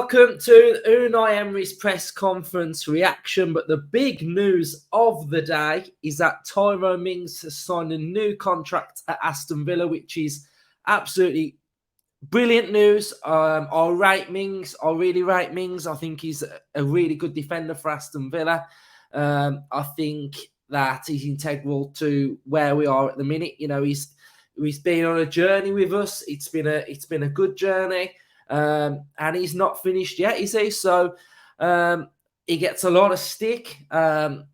welcome to UNAI EMERY's press conference reaction. But the big news of the day is that TYRONE has signed a new contract at Aston Villa, which is absolutely brilliant news. I really rate Mings. I think he's a really good defender for Aston Villa. I think that he's integral to where we are at the minute. You know, he's been on a journey with us. It's been a good journey. And he's not finished yet, is he? So he gets a lot of stick. A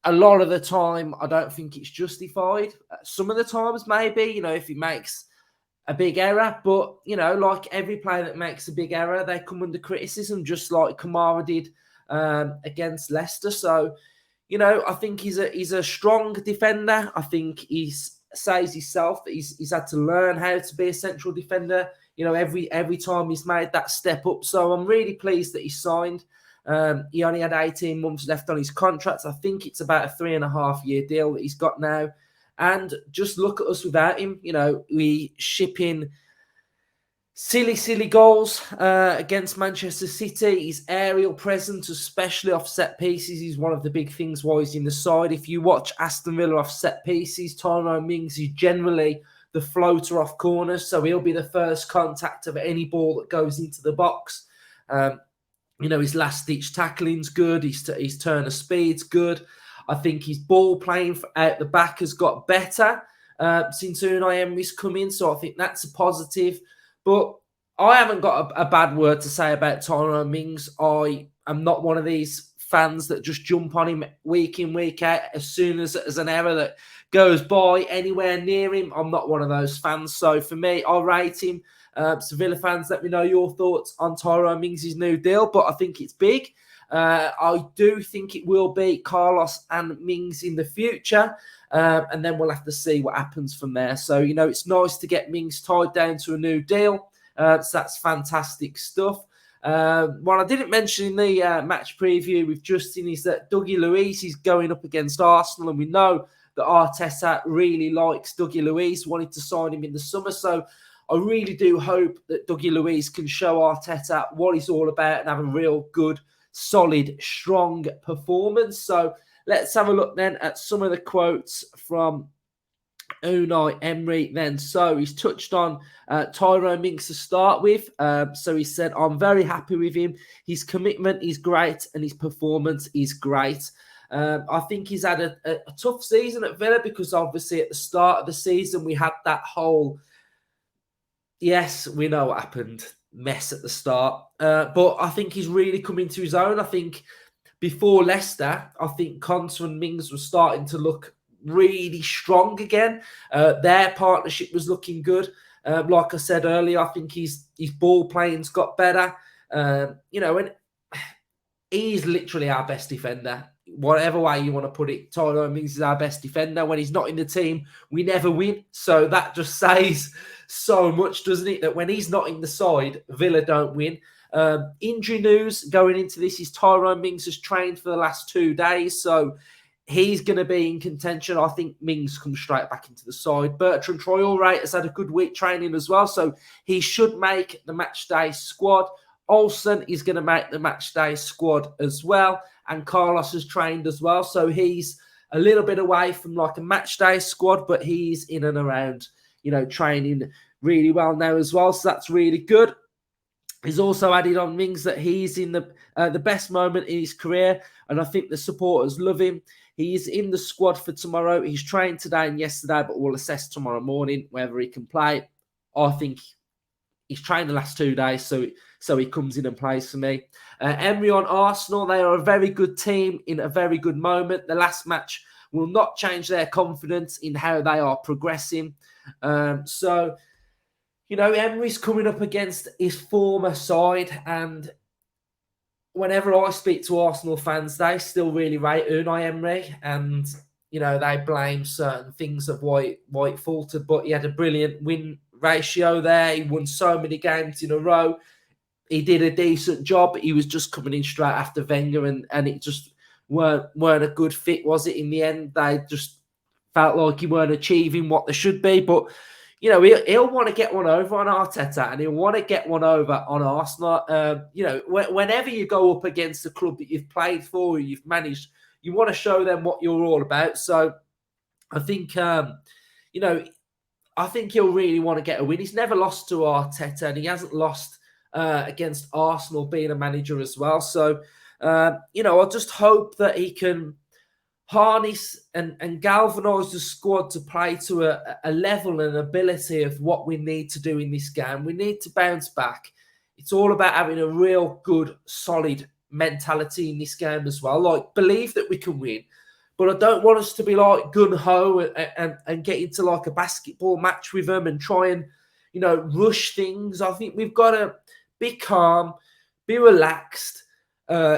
lot of the time, I don't think it's justified. Some of the times, maybe, you know, if he makes a big error. But, you know, like every player that makes a big error, they come under criticism, just like Kamara did against Leicester. So, you know, I think he's a strong defender. I think he says himself that he's had to learn how to be a central defender, you know, every time he's made that step up. So I'm really pleased that he signed. He only had 18 months left on his contract. I think it's about a 3.5-year deal that he's got now. And just look at us without him. You know, we ship in silly goals against Manchester City. His aerial presence, especially off set pieces, is one of the big things why he's in the side. If you watch Aston Villa off set pieces, TYRONE is generally the floater off corners, so he'll be the first contact of any ball that goes into the box. You know, his last-ditch tackling's good. His turn of speed's good. I think his ball playing out the back has got better since UNAI EMERY's come in, so I think that's a positive. But I haven't got a bad word to say about Tyrone Mings. I am not one of these fans that just jump on him week in, week out as soon as there's an error that goes by anywhere near him. I'm not one of those fans. So for me, I'll rate him. Sevilla fans, let me know your thoughts on Tyrone Mings' new deal, but I think it's big. I do think it will be Carlos and Mings in the future, and then we'll have to see what happens from there. So, you know, it's nice to get Mings tied down to a new deal. So that's fantastic stuff. What I didn't mention in the match preview with Justin is that Dougie Luiz is going up against Arsenal, and we know that Arteta really likes Dougie Luiz, wanted to sign him in the summer. So I really do hope that Dougie Luiz can show Arteta what he's all about and have a real good, solid, strong performance. So let's have a look then at some of the quotes from UNAI EMERY then. So he's touched on Tyrone Mings to start with. So he said, I'm very happy with him. His commitment is great and his performance is great. I think he's had a tough season at Villa because obviously at the start of the season we had that whole, yes, we know what happened, mess at the start. But I think he's really come into his own. I think before Leicester, I think Konsa and Mings were starting to look really strong again. Their partnership was looking good. Like I said earlier, I think his ball playing's got better. You know, and he's literally our best defender. Whatever way you want to put it, Tyrone Mings is our best defender. When he's not in the team, we never win. So that just says so much, doesn't it? That when he's not in the side, Villa don't win. Injury news going into this is Tyrone Mings has trained for the last 2 days. So he's going to be in contention. I think Mings comes straight back into the side. Bertrand Traoré has had a good week training as well. So he should make the matchday squad. Olsen is going to make the matchday squad as well. And Carlos has trained as well. So he's a little bit away from like a matchday squad, but he's in and around, you know, training really well now as well. So that's really good. He's also added on Mings that he's in the best moment in his career. And I think the supporters love him. He's in the squad for tomorrow. He's trained today and yesterday, but we'll assess tomorrow morning whether he can play. I think he's trained the last 2 days, so he comes in and plays for me. Emery on Arsenal, they are a very good team in a very good moment. The last match will not change their confidence in how they are progressing. So, you know, Emery's coming up against his former side, and whenever I speak to Arsenal fans, they still really rate UNAI EMERY, and, you know, they blame certain things of why it faltered, but he had a brilliant win ratio there. He won so many games in a row. He did a decent job. He was just coming in straight after Wenger, and it just weren't a good fit, was it? In the end, they just felt like he weren't achieving what they should be. But, you know, he'll want to get one over on Arteta, and he'll want to get one over on Arsenal. You know, whenever you go up against a club that you've played for, or you've managed, you want to show them what you're all about. So I think, you know, I think he'll really want to get a win. He's never lost to Arteta, and he hasn't lost against Arsenal being a manager as well. So, you know, I just hope that he can harness and galvanise the squad to play to a level and ability of what we need to do in this game. We need to bounce back. It's all about having a real good, solid mentality in this game as well. Like, believe that we can win. But I don't want us to be like gun-ho and get into like a basketball match with them and try and, you know, rush things. I think we've got to be calm, be relaxed,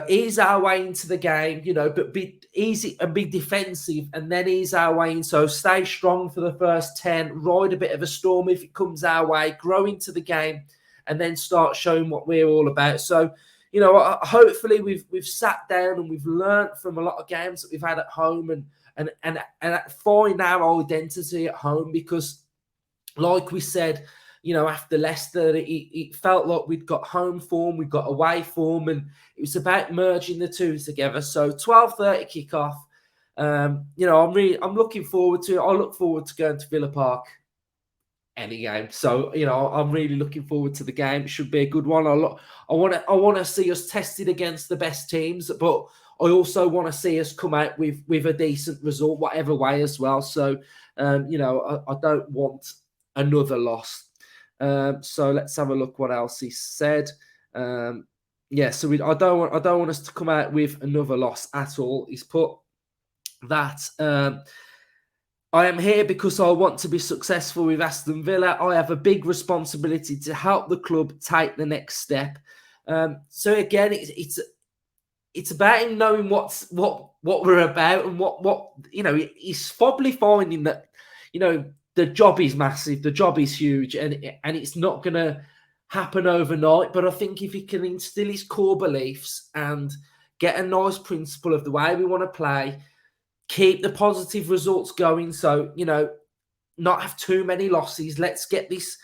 ease our way into the game, you know, but be easy and be defensive and then ease our way in. So stay strong for the first 10, ride a bit of a storm if it comes our way, grow into the game, and then start showing what we're all about. So, you know, hopefully we've sat down and we've learned from a lot of games that we've had at home and find our identity at home, because, like we said, you know, after Leicester, it felt like we'd got home form, we'd got away form, and it was about merging the two together. So 12:30 kickoff. You know, I'm looking forward to it. I look forward to going to Villa Park any game. So, you know, I'm really looking forward to the game. It should be a good one. I want to see us tested against the best teams, but I also want to see us come out with a decent result, whatever way as well. So, you know, I don't want another loss. So let's have a look what else he said. Yeah, so I don't want us to come out with another loss at all. He's put that I am here because I want to be successful with Aston Villa. I have a big responsibility to help the club take the next step. So again, it's about him knowing what we're about and what you know. He's probably finding that, you know, the job is massive, the job is huge, and it's not going to happen overnight. But I think if he can instill his core beliefs and get a nice principle of the way we want to play, keep the positive results going. So, you know, not have too many losses. Let's get this,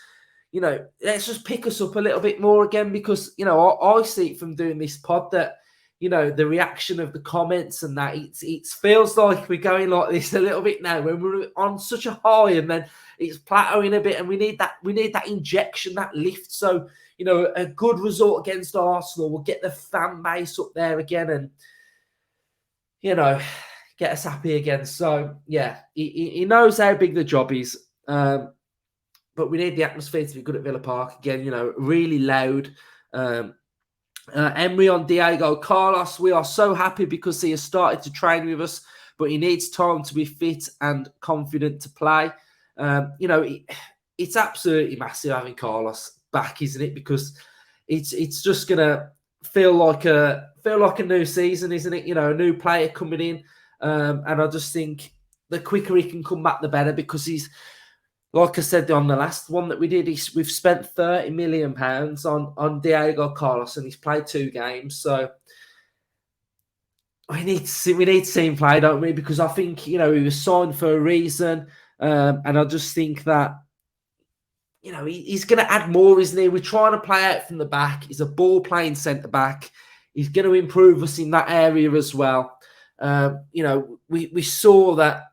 you know, let's just pick us up a little bit more again, because, you know, I see it from doing this pod that, you know, the reaction of the comments and that it feels like we're going like this a little bit now when we're on such a high, and then it's plateauing a bit, and we need that injection, that lift. So, you know, a good result against Arsenal will get the fan base up there again and, you know, get us happy again. So, yeah, he knows how big the job is. But we need the atmosphere to be good at Villa Park again, you know, really loud. Emery on Diego Carlos. We are so happy because he has started to train with us, but he needs time to be fit and confident to play. You know, it's absolutely massive having Carlos back, isn't it? Because it's just gonna feel like a new season, isn't it? You know, a new player coming in, and I just think the quicker he can come back, the better, because he's, like I said on the last one that we did, we've spent £30 million on Diego Carlos, and he's played 2 games. So we need to see him play, don't we? Because I think, you know, he was signed for a reason, and I just think that, you know, he's going to add more, isn't he? We're trying to play out from the back. He's a ball-playing centre-back. He's going to improve us in that area as well. You know, we saw that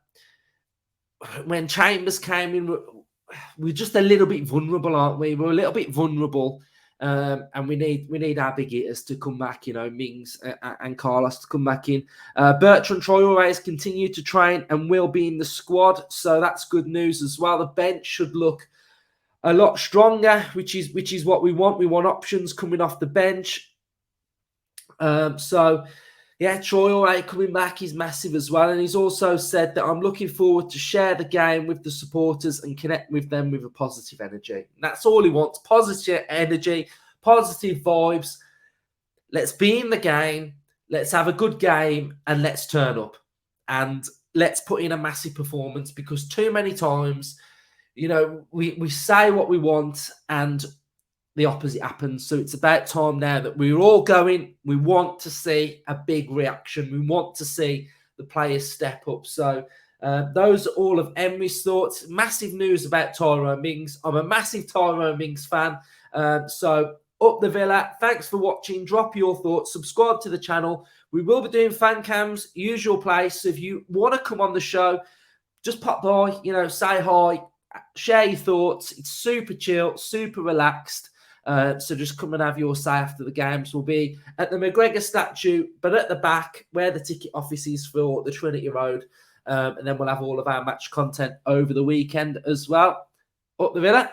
when Chambers came in, we're just a little bit vulnerable, aren't we? We're a little bit vulnerable, and we need our big hitters to come back. You know, Mings and Carlos to come back in. Bertrand Traoré has continued to train and will be in the squad, so that's good news as well. The bench should look a lot stronger, which is what we want. We want options coming off the bench. So. Yeah, Traoré coming back is massive as well. And he's also said that I'm looking forward to share the game with the supporters and connect with them with a positive energy. And that's all he wants, positive energy, positive vibes. Let's be in the game. Let's have a good game and let's turn up. And let's put in a massive performance, because too many times, you know, we say what we want and the opposite happens. So it's about time now that we're all going. We want to see a big reaction. We want to see the players step up. So, Those are all of Emery's thoughts. Massive news about Tyrone Mings. I'm a massive Tyrone Mings fan. So up the Villa. Thanks for watching. Drop your thoughts. Subscribe to the channel. We will be doing fan cams, usual place. So if you want to come on the show, just pop by, say hi, share your thoughts. It's super chill, super relaxed. So just come and have your say after the games. We'll be at the McGregor statue, but at the back where the ticket office is for the Trinity Road. And then we'll have all of our match content over the weekend as well. Up the Villa.